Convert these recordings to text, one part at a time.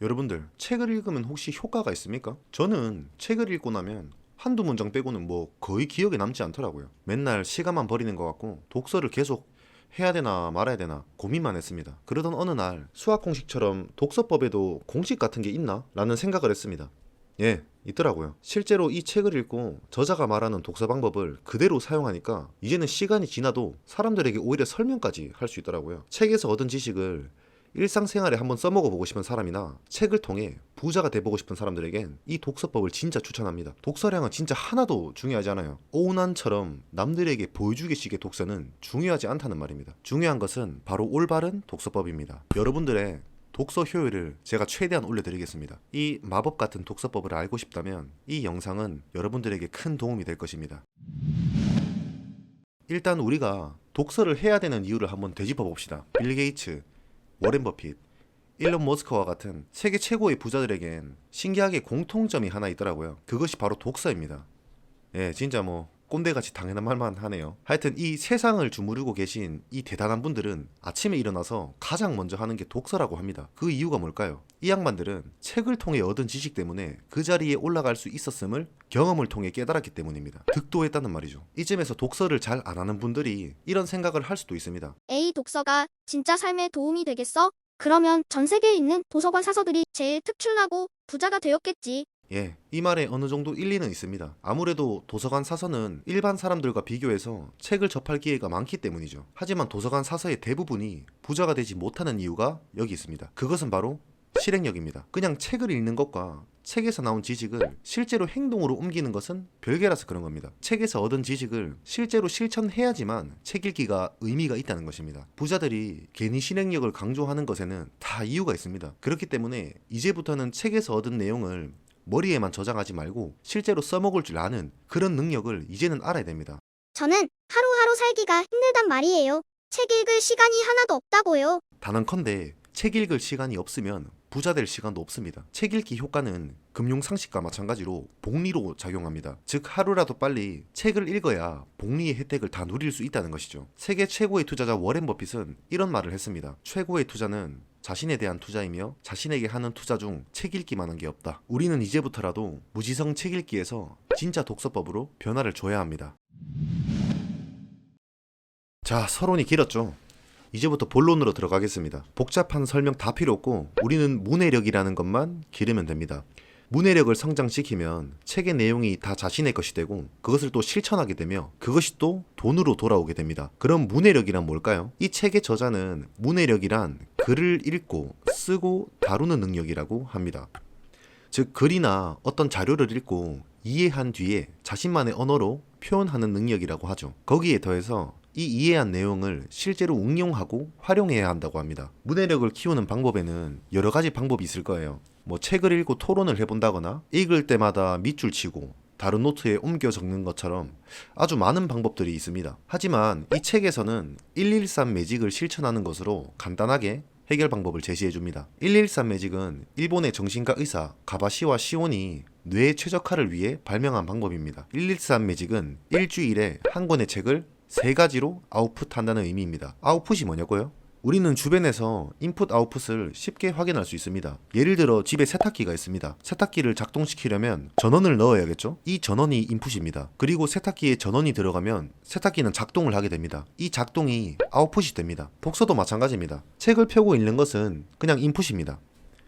여러분들, 책을 읽으면 혹시 효과가 있습니까? 저는 책을 읽고 나면 한두 문장 빼고는 거의 기억에 남지 않더라고요. 맨날 시간만 버리는 것 같고 독서를 계속 해야 되나 말아야 되나 고민만 했습니다. 그러던 어느 날 수학 공식처럼 독서법에도 공식 같은 게 있나? 라는 생각을 했습니다. 예, 있더라고요. 실제로 이 책을 읽고 저자가 말하는 독서 방법을 그대로 사용하니까 이제는 시간이 지나도 사람들에게 오히려 설명까지 할 수 있더라고요. 책에서 얻은 지식을 일상생활에 한번 써먹어 보고 싶은 사람이나 책을 통해 부자가 돼보고 싶은 사람들에겐 이 독서법을 진짜 추천합니다. 독서량은 진짜 하나도 중요하지 않아요. 오운환처럼 남들에게 보여주기식의 독서는 중요하지 않다는 말입니다. 중요한 것은 바로 올바른 독서법입니다. 여러분들의 독서 효율을 제가 최대한 올려드리겠습니다. 이 마법 같은 독서법을 알고 싶다면 이 영상은 여러분들에게 큰 도움이 될 것입니다. 일단 우리가 독서를 해야 되는 이유를 한번 되짚어 봅시다. 빌 게이츠, 워렌 버핏, 일론 머스크와 같은 세계 최고의 부자들에겐 신기하게 공통점이 하나 있더라고요. 그것이 바로 독서입니다. 예, 진짜 꼰대같이 당연한 말만 하네요. 하여튼 이 세상을 주무르고 계신 이 대단한 분들은 아침에 일어나서 가장 먼저 하는 게 독서라고 합니다. 그 이유가 뭘까요? 이 양반들은 책을 통해 얻은 지식 때문에 그 자리에 올라갈 수 있었음을 경험을 통해 깨달았기 때문입니다. 득도했다는 말이죠. 이쯤에서 독서를 잘 안 하는 분들이 이런 생각을 할 수도 있습니다. 에이, 독서가 진짜 삶에 도움이 되겠어? 그러면 전 세계에 있는 도서관 사서들이 제일 특출나고 부자가 되었겠지. 예, 이 말에 어느 정도 일리는 있습니다. 아무래도 도서관 사서는 일반 사람들과 비교해서 책을 접할 기회가 많기 때문이죠. 하지만 도서관 사서의 대부분이 부자가 되지 못하는 이유가 여기 있습니다. 그것은 바로 실행력입니다. 그냥 책을 읽는 것과 책에서 나온 지식을 실제로 행동으로 옮기는 것은 별개라서 그런 겁니다. 책에서 얻은 지식을 실제로 실천해야지만 책 읽기가 의미가 있다는 것입니다. 부자들이 괜히 실행력을 강조하는 것에는 다 이유가 있습니다. 그렇기 때문에 이제부터는 책에서 얻은 내용을 머리에만 저장하지 말고 실제로 써먹을 줄 아는 그런 능력을 이제는 알아야 됩니다. 저는 하루하루 살기가 힘들단 말이에요. 책 읽을 시간이 하나도 없다고요. 단언컨대 책 읽을 시간이 없으면 부자 될 시간도 없습니다. 책 읽기 효과는 금융 상식과 마찬가지로 복리로 작용합니다. 즉 하루라도 빨리 책을 읽어야 복리의 혜택을 다 누릴 수 있다는 것이죠. 세계 최고의 투자자 워렌 버핏은 이런 말을 했습니다. 최고의 투자는 자신에 대한 투자이며 자신에게 하는 투자 중 책 읽기만한 게 없다. 우리는 이제부터라도 무지성 책 읽기에서 진짜 독서법으로 변화를 줘야 합니다. 자, 서론이 길었죠. 이제부터 본론으로 들어가겠습니다. 복잡한 설명 다 필요 없고 우리는 문해력이라는 것만 기르면 됩니다. 문해력을 성장시키면 책의 내용이 다 자신의 것이 되고 그것을 또 실천하게 되며 그것이 또 돈으로 돌아오게 됩니다. 그럼 문해력이란 뭘까요? 이 책의 저자는 문해력이란 글을 읽고 쓰고 다루는 능력이라고 합니다. 즉 글이나 어떤 자료를 읽고 이해한 뒤에 자신만의 언어로 표현하는 능력이라고 하죠. 거기에 더해서 이 이해한 내용을 실제로 응용하고 활용해야 한다고 합니다. 문해력을 키우는 방법에는 여러 가지 방법이 있을 거예요. 책을 읽고 토론을 해본다거나 읽을 때마다 밑줄 치고 다른 노트에 옮겨 적는 것처럼 아주 많은 방법들이 있습니다. 하지만 이 책에서는 113 매직을 실천하는 것으로 간단하게 해결 방법을 제시해줍니다. 113 매직은 일본의 정신과 의사 가바시와 시온이 뇌 최적화를 위해 발명한 방법입니다. 113 매직은 일주일에 한 권의 책을 3가지로 아웃풋한다는 의미입니다. 아웃풋이 뭐냐고요? 우리는 주변에서 인풋 아웃풋을 쉽게 확인할 수 있습니다. 예를 들어 집에 세탁기가 있습니다. 세탁기를 작동시키려면 전원을 넣어야겠죠? 이 전원이 인풋입니다. 그리고 세탁기에 전원이 들어가면 세탁기는 작동을 하게 됩니다. 이 작동이 아웃풋이 됩니다. 독서도 마찬가지입니다. 책을 펴고 읽는 것은 그냥 인풋입니다.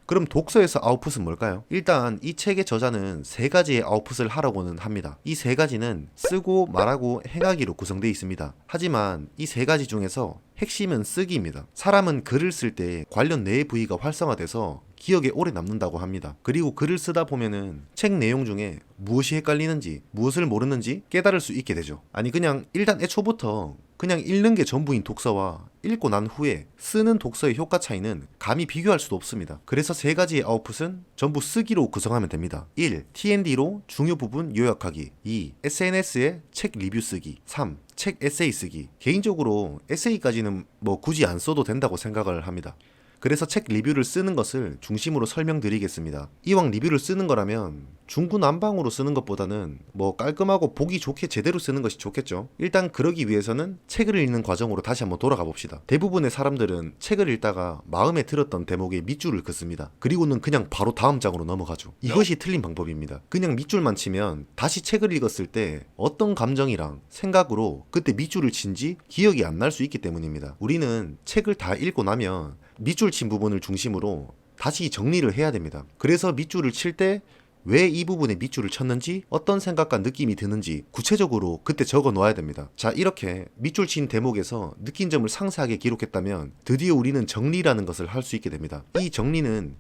그럼 독서에서 아웃풋은 뭘까요? 일단 이 책의 저자는 3가지의 아웃풋을 하라고는 합니다. 이 3가지는 쓰고 말하고 행하기로 구성되어 있습니다. 하지만 이 3가지 중에서 핵심은 쓰기입니다. 사람은 글을 쓸 때 관련 뇌의 부위가 활성화돼서 기억에 오래 남는다고 합니다. 그리고 글을 쓰다 보면은 책 내용 중에 무엇이 헷갈리는지 무엇을 모르는지 깨달을 수 있게 되죠. 아니 그냥 일단 애초부터 그냥 읽는 게 전부인 독서와 읽고 난 후에 쓰는 독서의 효과 차이는 감히 비교할 수도 없습니다. 그래서 3가지의 아웃풋은 전부 쓰기로 구성하면 됩니다. 1. T&D로 중요 부분 요약하기. 2. SNS에 책 리뷰 쓰기. 3. 책 에세이 쓰기. 개인적으로 에세이까지는 굳이 안 써도 된다고 생각을 합니다. 그래서 책 리뷰를 쓰는 것을 중심으로 설명드리겠습니다. 이왕 리뷰를 쓰는 거라면 중구난방으로 쓰는 것보다는 뭐 깔끔하고 보기 좋게 제대로 쓰는 것이 좋겠죠. 일단 그러기 위해서는 책을 읽는 과정으로 다시 한번 돌아가 봅시다. 대부분의 사람들은 책을 읽다가 마음에 들었던 대목에 밑줄을 긋습니다. 그리고는 그냥 바로 다음 장으로 넘어가죠. 이것이 틀린 방법입니다. 그냥 밑줄만 치면 다시 책을 읽었을 때 어떤 감정이랑 생각으로 그때 밑줄을 친지 기억이 안 날 수 있기 때문입니다. 우리는 책을 다 읽고 나면 밑줄 친 부분을 중심으로 다시 정리를 해야 됩니다. 그래서 밑줄을 칠 때 왜 이 부분에 밑줄을 쳤는지, 어떤 생각과 느낌이 드는지 구체적으로 그때 적어 놓아야 됩니다. 자, 이렇게 밑줄 친 대목에서 느낀 점을 상세하게 기록했다면 드디어 우리는 정리라는 것을 할 수 있게 됩니다. 이 정리는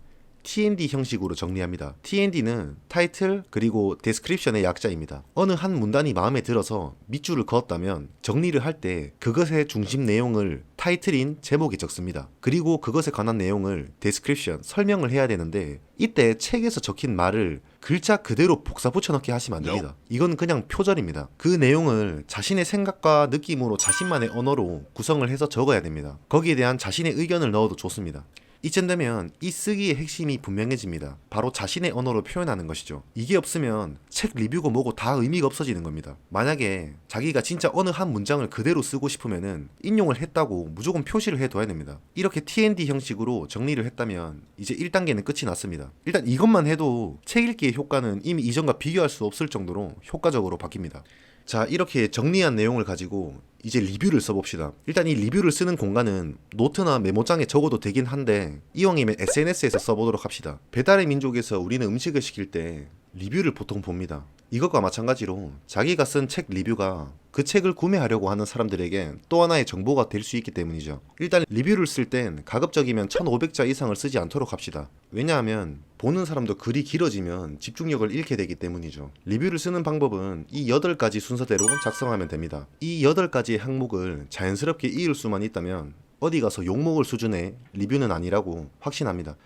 TND 형식으로 정리합니다. TND는 타이틀 그리고 데스크립션의 약자입니다. 어느 한 문단이 마음에 들어서 밑줄을 그었다면 정리를 할 때 그것의 중심 내용을 타이틀인 제목에 적습니다. 그리고 그것에 관한 내용을 데스크립션, 설명을 해야 되는데 이때 책에서 적힌 말을 글자 그대로 복사 붙여넣기 하시면 안 됩니다. 이건 그냥 표절입니다. 그 내용을 자신의 생각과 느낌으로 자신만의 언어로 구성을 해서 적어야 됩니다. 거기에 대한 자신의 의견을 넣어도 좋습니다. 이쯤 되면 이 쓰기의 핵심이 분명해집니다. 바로 자신의 언어로 표현하는 것이죠. 이게 없으면 책 리뷰고 뭐고 다 의미가 없어지는 겁니다. 만약에 자기가 진짜 어느 한 문장을 그대로 쓰고 싶으면은 인용을 했다고 무조건 표시를 해둬야 됩니다. 이렇게 TND 형식으로 정리를 했다면 이제 1단계는 끝이 났습니다. 일단 이것만 해도 책 읽기의 효과는 이미 이전과 비교할 수 없을 정도로 효과적으로 바뀝니다. 자, 이렇게 정리한 내용을 가지고 이제 리뷰를 써봅시다. 일단 이 리뷰를 쓰는 공간은 노트나 메모장에 적어도 되긴 한데 이왕이면 SNS에서 써보도록 합시다. 배달의 민족에서 우리는 음식을 시킬 때 리뷰를 보통 봅니다. 이것과 마찬가지로 자기가 쓴 책 리뷰가 그 책을 구매하려고 하는 사람들에게 또 하나의 정보가 될 수 있기 때문이죠. 일단 리뷰를 쓸 땐 가급적이면 1500자 이상을 쓰지 않도록 합시다. 왜냐하면 보는 사람도 글이 길어지면 집중력을 잃게 되기 때문이죠. 리뷰를 쓰는 방법은 이 8가지 순서대로 작성하면 됩니다. 이 8가지의 항목을 자연스럽게 이을 수만 있다면 어디 가서 욕먹을 수준의 리뷰는 아니라고 확신합니다.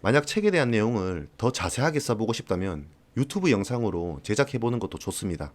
만약 책에 대한 내용을 더 자세하게 써보고 싶다면 유튜브 영상으로 제작해보는 것도 좋습니다.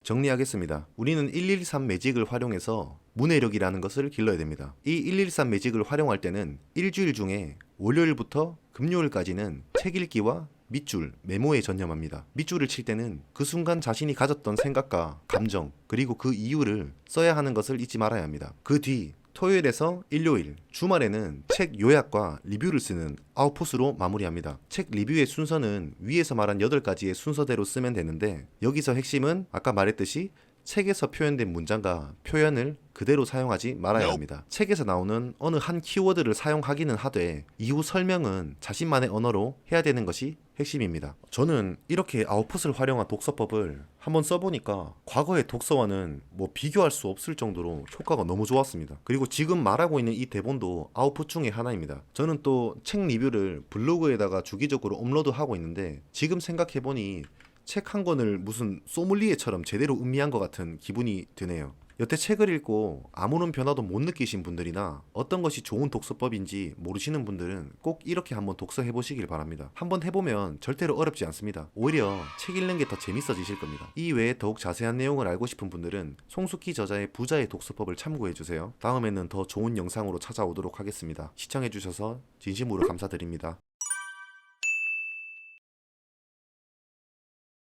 정리하겠습니다. 우리는 113 매직을 활용해서 문해력이라는 것을 길러야 됩니다. 이 113 매직을 활용할 때는 일주일 중에 월요일부터 금요일까지는 책 읽기와 밑줄, 메모에 전념합니다. 밑줄을 칠 때는 그 순간 자신이 가졌던 생각과 감정, 그리고 그 이유를 써야 하는 것을 잊지 말아야 합니다. 그 뒤 토요일에서 일요일, 주말에는 책 요약과 리뷰를 쓰는 아웃풋으로 마무리합니다. 책 리뷰의 순서는 위에서 말한 8가지의 순서대로 쓰면 되는데 여기서 핵심은 아까 말했듯이 책에서 표현된 문장과 표현을 그대로 사용하지 말아야 합니다. 책에서 나오는 어느 한 키워드를 사용하기는 하되 이후 설명은 자신만의 언어로 해야 되는 것이 핵심입니다. 저는 이렇게 아웃풋을 활용한 독서법을 한번 써보니까 과거의 독서와는 뭐 비교할 수 없을 정도로 효과가 너무 좋았습니다. 그리고 지금 말하고 있는 이 대본도 아웃풋 중에 하나입니다. 저는 또 책 리뷰를 블로그에다가 주기적으로 업로드하고 있는데 지금 생각해보니 책 한 권을 무슨 소믈리에처럼 제대로 음미한 것 같은 기분이 드네요. 여태 책을 읽고 아무런 변화도 못 느끼신 분들이나 어떤 것이 좋은 독서법인지 모르시는 분들은 꼭 이렇게 한번 독서해보시길 바랍니다. 한번 해보면 절대로 어렵지 않습니다. 오히려 책 읽는 게 더 재밌어지실 겁니다. 이 외에 더욱 자세한 내용을 알고 싶은 분들은 송숙희 저자의 부자의 독서법을 참고해주세요. 다음에는 더 좋은 영상으로 찾아오도록 하겠습니다. 시청해주셔서 진심으로 감사드립니다.